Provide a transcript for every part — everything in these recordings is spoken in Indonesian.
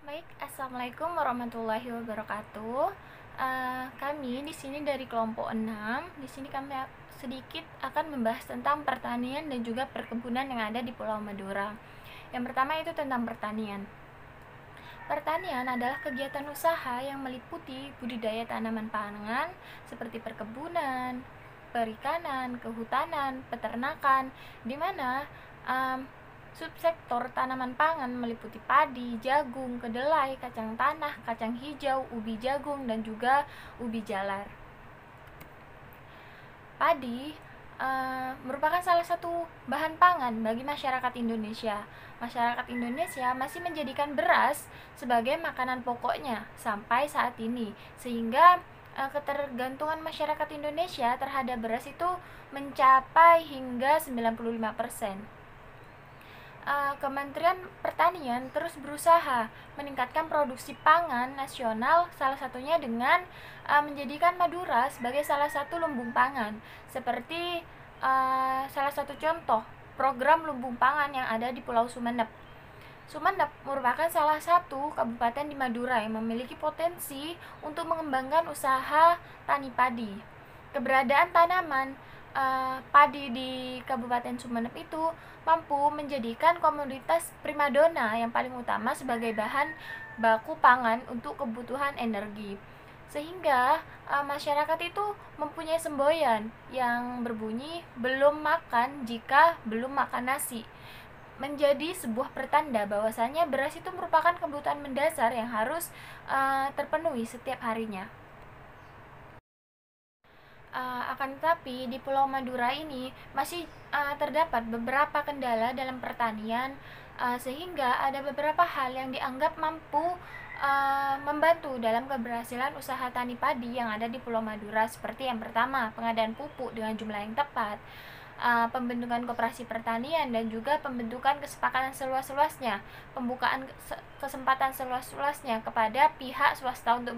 Baik, assalamualaikum warahmatullahi wabarakatuh. Kami di sini dari kelompok 6. Di sini kami sedikit akan membahas tentang pertanian dan juga perkebunan yang ada di Pulau Madura. Yang pertama itu tentang pertanian. Pertanian adalah kegiatan usaha yang meliputi budidaya tanaman pangan seperti perkebunan, perikanan, kehutanan, peternakan, di mana subsektor tanaman pangan meliputi padi, jagung, kedelai, kacang tanah, kacang hijau, ubi jagung, dan juga ubi jalar. Padi merupakan salah satu bahan pangan bagi masyarakat Indonesia. Masyarakat Indonesia masih menjadikan beras sebagai makanan pokoknya sampai saat ini, sehingga ketergantungan masyarakat Indonesia terhadap beras itu mencapai hingga 95%. Kementerian Pertanian terus berusaha meningkatkan produksi pangan nasional, salah satunya dengan menjadikan Madura sebagai salah satu lumbung pangan, seperti salah satu contoh program lumbung pangan yang ada di Pulau Sumeneb. Sumeneb merupakan salah satu kabupaten di Madura yang memiliki potensi untuk mengembangkan usaha tani padi. Keberadaan tanaman padi di Kabupaten Sumeneb itu mampu menjadikan komoditas primadona yang paling utama sebagai bahan baku pangan untuk kebutuhan energi, sehingga masyarakat itu mempunyai semboyan yang berbunyi belum makan jika belum makan nasi, menjadi sebuah pertanda bahwasanya beras itu merupakan kebutuhan mendasar yang harus terpenuhi setiap harinya. Akan tetapi di Pulau Madura ini masih terdapat beberapa kendala dalam pertanian, sehingga ada beberapa hal yang dianggap mampu membantu dalam keberhasilan usaha tani padi yang ada di Pulau Madura, seperti yang pertama, pengadaan pupuk dengan jumlah yang tepat, pembentukan koperasi pertanian, dan juga pembentukan kesepakatan seluas-luasnya, pembukaan kesempatan seluas-luasnya kepada pihak swasta untuk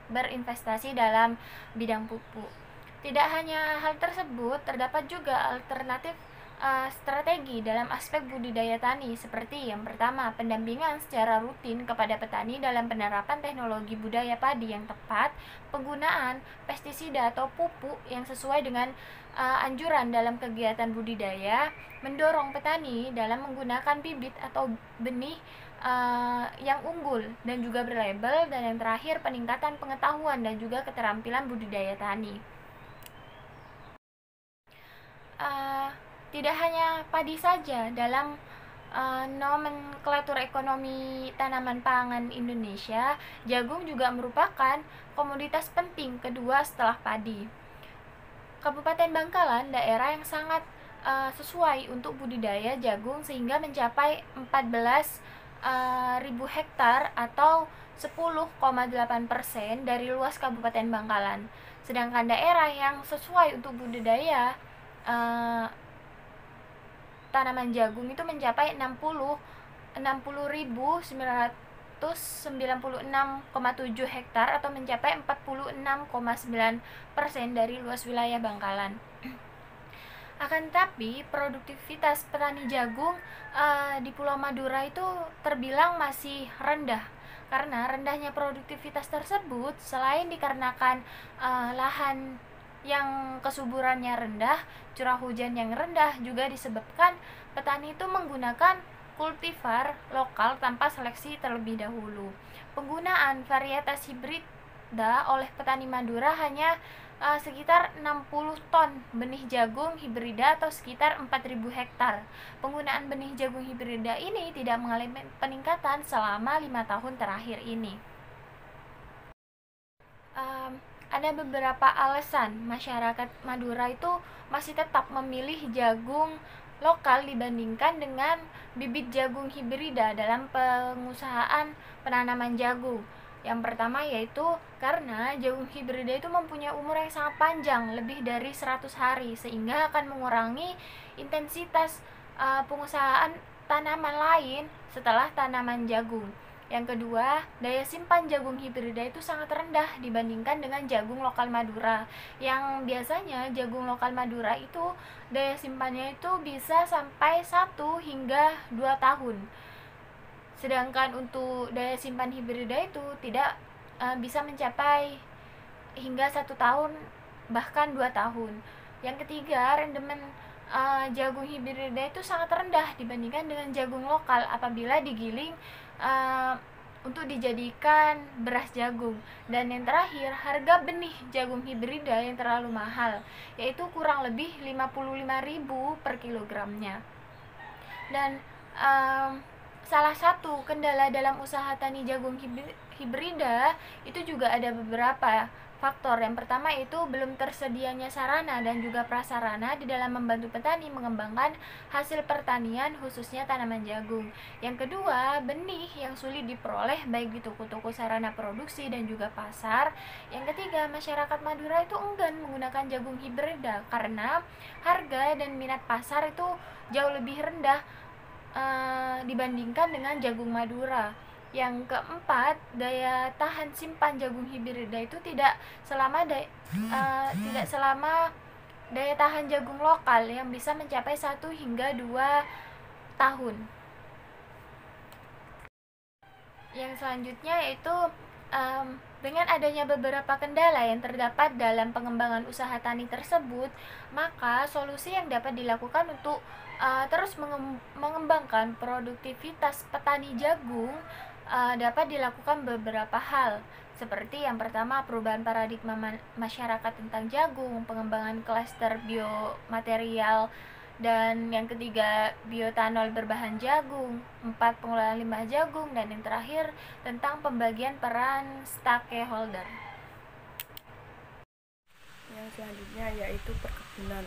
berinvestasi dalam bidang pupuk. Tidak hanya hal tersebut, terdapat juga alternatif strategi dalam aspek budidaya tani, seperti yang pertama, pendampingan secara rutin kepada petani dalam penerapan teknologi budaya padi yang tepat, penggunaan pestisida atau pupuk yang sesuai dengan anjuran dalam kegiatan budidaya, mendorong petani dalam menggunakan bibit atau benih yang unggul dan juga berlabel, dan yang terakhir, peningkatan pengetahuan dan juga keterampilan budidaya tani. Tidak hanya padi saja dalam nomenklatur ekonomi tanaman pangan Indonesia, jagung juga merupakan komoditas penting kedua setelah padi. Kabupaten Bangkalan daerah yang sangat sesuai untuk budidaya jagung, sehingga mencapai 14.000 hektar atau 10,8% dari luas Kabupaten Bangkalan. Sedangkan daerah yang sesuai untuk budidaya tanaman jagung itu mencapai 60.996,7 hektar atau mencapai 46,9% dari luas wilayah Bangkalan. Akan tetapi produktivitas petani jagung di Pulau Madura itu terbilang masih rendah. Karena rendahnya produktivitas tersebut, selain dikarenakan lahan yang kesuburannya rendah, curah hujan yang rendah, juga disebabkan petani itu menggunakan kultivar lokal tanpa seleksi terlebih dahulu. Penggunaan varietas hibrida oleh petani Madura hanya sekitar 60 ton benih jagung hibrida atau sekitar 4.000 hektar. Penggunaan benih jagung hibrida ini tidak mengalami peningkatan selama 5 tahun terakhir ini. Ada beberapa alasan masyarakat Madura itu masih tetap memilih jagung lokal dibandingkan dengan bibit jagung hibrida dalam pengusahaan penanaman jagung. Yang pertama yaitu karena jagung hibrida itu mempunyai umur yang sangat panjang, lebih dari 100 hari, sehingga akan mengurangi intensitas pengusahaan tanaman lain setelah tanaman jagung. Yang kedua, daya simpan jagung hibrida itu sangat rendah dibandingkan dengan jagung lokal Madura. Yang biasanya jagung lokal Madura itu daya simpannya itu bisa sampai 1 hingga 2 tahun. Sedangkan untuk daya simpan hibrida itu tidak bisa mencapai hingga 1 tahun bahkan 2 tahun. Yang ketiga, rendemen jagung hibrida itu sangat rendah dibandingkan dengan jagung lokal apabila digiling untuk dijadikan beras jagung. Dan yang terakhir, harga benih jagung hibrida yang terlalu mahal, yaitu kurang lebih 55.000 per kilogramnya. Dan salah satu kendala dalam usaha tani jagung hibrida itu juga ada beberapa faktor. Yang pertama itu belum tersedianya sarana dan juga prasarana di dalam membantu petani mengembangkan hasil pertanian khususnya tanaman jagung. Yang kedua, benih yang sulit diperoleh baik di toko-toko sarana produksi dan juga pasar. Yang ketiga, masyarakat Madura itu enggan menggunakan jagung hibrida karena harga dan minat pasar itu jauh lebih rendah dibandingkan dengan jagung Madura. Yang keempat, daya tahan simpan jagung hibrida itu tidak selama daya tahan jagung lokal yang bisa mencapai 1 hingga 2 tahun. Yang selanjutnya yaitu dengan adanya beberapa kendala yang terdapat dalam pengembangan usaha tani tersebut, maka solusi yang dapat dilakukan untuk terus mengembangkan produktivitas petani jagung dapat dilakukan beberapa hal, seperti yang pertama, perubahan paradigma masyarakat tentang jagung, pengembangan klaster biomaterial, dan yang ketiga, bioetanol berbahan jagung, 4, pengelolaan limbah jagung, dan yang terakhir tentang pembagian peran stakeholder. Yang selanjutnya yaitu perkebunan.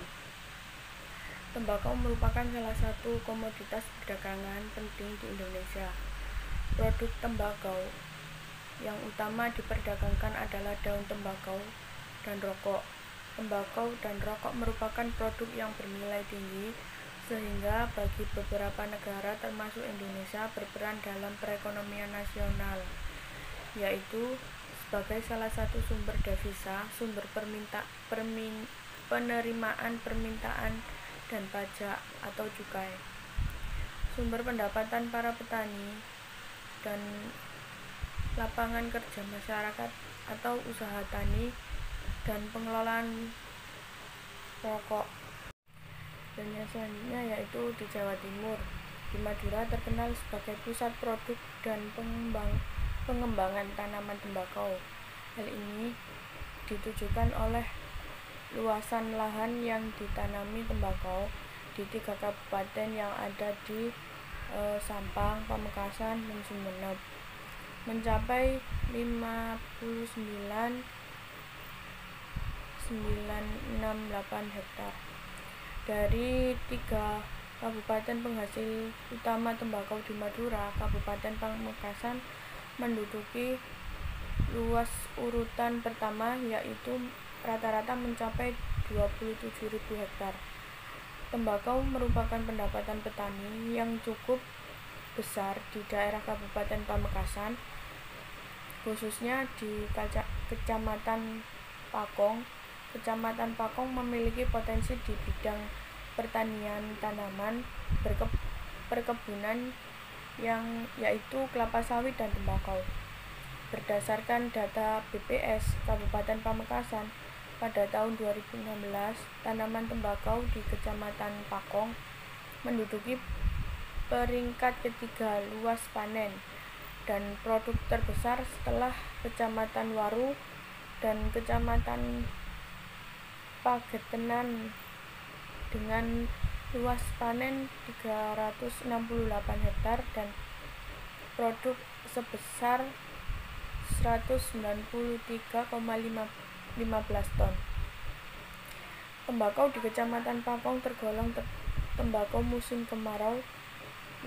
Tembakau merupakan salah satu komoditas perdagangan penting di Indonesia. Produk tembakau yang utama diperdagangkan adalah daun tembakau dan rokok. Tembakau dan rokok merupakan produk yang bernilai tinggi sehingga bagi beberapa negara termasuk Indonesia berperan dalam perekonomian nasional, yaitu sebagai salah satu sumber devisa, sumber penerimaan permintaan dan pajak atau cukai, sumber pendapatan para petani, dan lapangan kerja masyarakat atau usaha tani dan pengelolaan rokok. Dan yang selanjutnya yaitu di Jawa Timur. Di Madura terkenal sebagai pusat produk dan pengembangan tanaman tembakau. Hal ini ditujukan oleh luasan lahan yang ditanami tembakau di 3 kabupaten yang ada di Sampang, Pamekasan, dan Sumeneb, mencapai 59,968 hektar. Dari 3 kabupaten penghasil utama tembakau di Madura, Kabupaten Pamekasan menduduki luas urutan pertama, yaitu rata-rata mencapai 27.000 hektar. Tembakau merupakan pendapatan petani yang cukup besar di daerah Kabupaten Pamekasan, khususnya di Kecamatan Pakong. Kecamatan Pakong memiliki potensi di bidang pertanian tanaman perkebunan yaitu kelapa sawit dan tembakau. Berdasarkan data BPS Kabupaten Pamekasan, pada tahun 2016, tanaman tembakau di Kecamatan Pakong menduduki peringkat ketiga luas panen dan produk terbesar setelah Kecamatan Waru dan Kecamatan Pagetenan dengan luas panen 368 hektar dan produk sebesar 193,15 ton. Tembakau di Kecamatan Pakong tergolong tembakau musim kemarau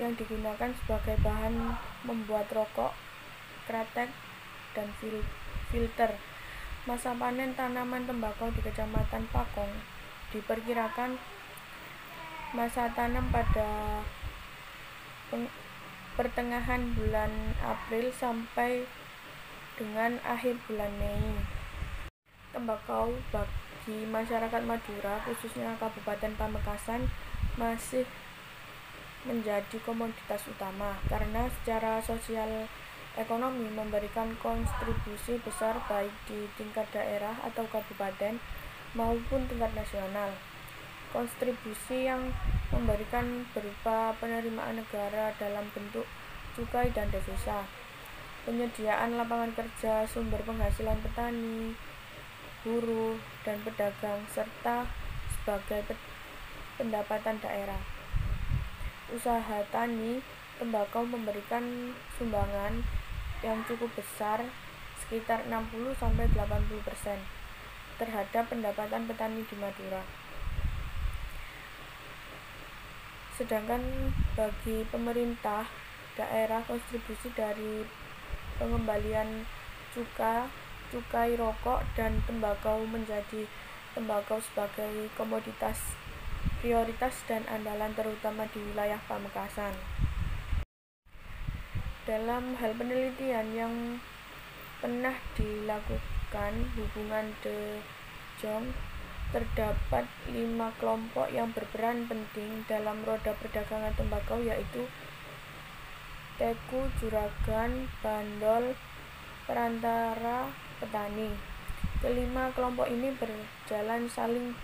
yang digunakan sebagai bahan membuat rokok, kretek, dan filter. Masa panen tanaman tembakau di Kecamatan Pakong diperkirakan masa tanam pada pertengahan bulan April sampai dengan akhir bulan Mei. Tembakau bagi masyarakat Madura, khususnya Kabupaten Pamekasan, masih menjadi komoditas utama karena secara sosial ekonomi memberikan kontribusi besar baik di tingkat daerah atau kabupaten maupun tingkat nasional. Kontribusi yang memberikan berupa penerimaan negara dalam bentuk cukai dan devisa, penyediaan lapangan kerja, sumber penghasilan petani, buruh, dan pedagang, serta sebagai pendapatan daerah. Usaha tani tembakau memberikan sumbangan yang cukup besar, sekitar 60-80% terhadap pendapatan petani di Madura. Sedangkan bagi pemerintah daerah, kontribusi dari pengembalian cukai rokok dan tembakau menjadi tembakau sebagai komoditas prioritas dan andalan terutama di wilayah Pamekasan. Dalam hal penelitian yang pernah dilakukan hubungan De Jong, terdapat 5 kelompok yang berperan penting dalam roda perdagangan tembakau, yaitu teku, juragan, bandol, perantara, petani. Kelima kelompok ini berjalan saling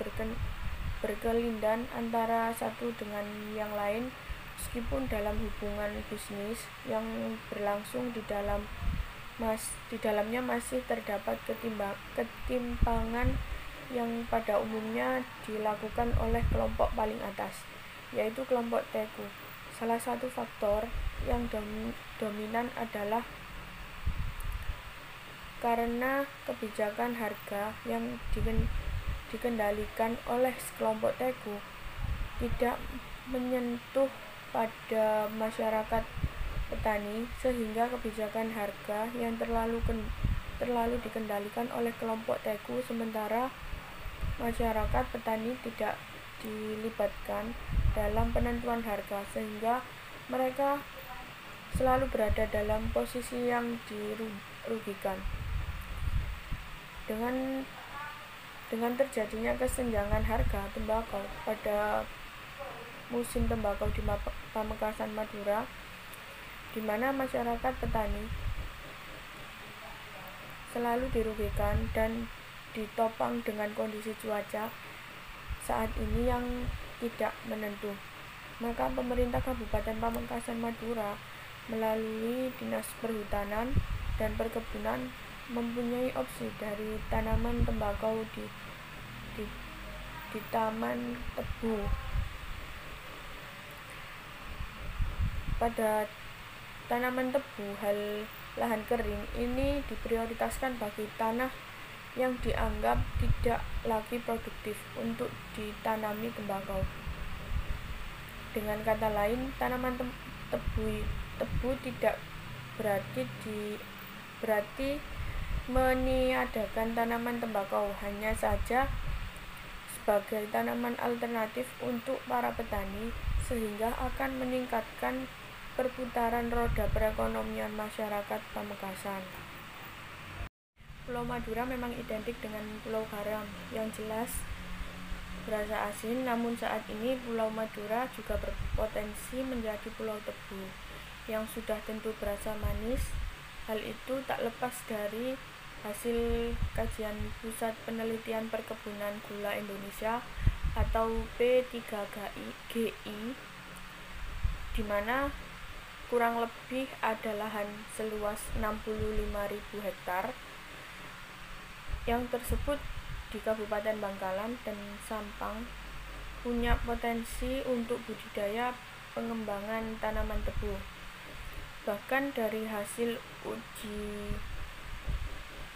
berkelindan antara satu dengan yang lain, meskipun dalam hubungan bisnis yang berlangsung di dalamnya masih terdapat ketimpangan yang pada umumnya dilakukan oleh kelompok paling atas, yaitu kelompok teku. Salah satu faktor yang dominan adalah karena kebijakan harga yang dikendalikan oleh kelompok teku tidak menyentuh pada masyarakat petani, sehingga kebijakan harga yang terlalu dikendalikan oleh kelompok teku, sementara masyarakat petani tidak dilibatkan dalam penentuan harga, sehingga mereka selalu berada dalam posisi yang dirugikan. Dengan terjadinya kesenjangan harga tembakau pada musim tembakau di Pamekasan, Madura, di mana masyarakat petani selalu dirugikan dan ditopang dengan kondisi cuaca saat ini yang tidak menentu, maka pemerintah Kabupaten Pamekasan, Madura melalui Dinas Perhutanan dan Perkebunan mempunyai opsi dari tanaman tembakau di Taman Tebu. Pada tanaman tebu, lahan kering ini diprioritaskan bagi tanah yang dianggap tidak lagi produktif untuk ditanami tembakau. Dengan kata lain, tanaman tebu tidak berarti meniadakan tanaman tembakau, hanya saja sebagai tanaman alternatif untuk para petani, sehingga akan meningkatkan perputaran roda perekonomian masyarakat Pamekasan. Pulau Madura memang identik dengan pulau garam yang jelas berasa asin, namun saat ini Pulau Madura juga berpotensi menjadi pulau tebu yang sudah tentu berasa manis. Hal itu tak lepas dari hasil kajian Pusat Penelitian Perkebunan Gula Indonesia atau P3GI, di mana kurang lebih ada lahan seluas 65.000 hektar yang tersebut di Kabupaten Bangkalan dan Sampang punya potensi untuk budidaya pengembangan tanaman tebu. Bahkan dari hasil uji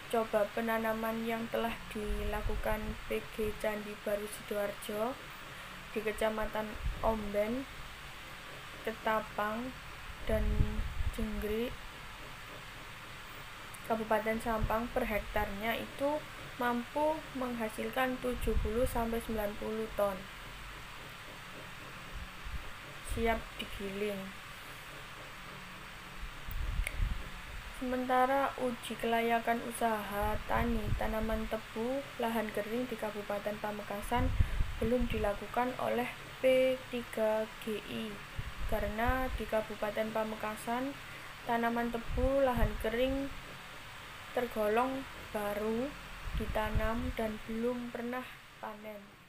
coba penanaman yang telah dilakukan PG Candi Baru Sidoarjo di Kecamatan Omben, Ketapang, dan Jenggri, Kabupaten Sampang, per hektarnya itu mampu menghasilkan 70-90 ton siap digiling. Sementara uji kelayakan usaha tani tanaman tebu lahan kering di Kabupaten Pamekasan belum dilakukan oleh P3GI karena di Kabupaten Pamekasan tanaman tebu lahan kering tergolong baru ditanam dan belum pernah panen.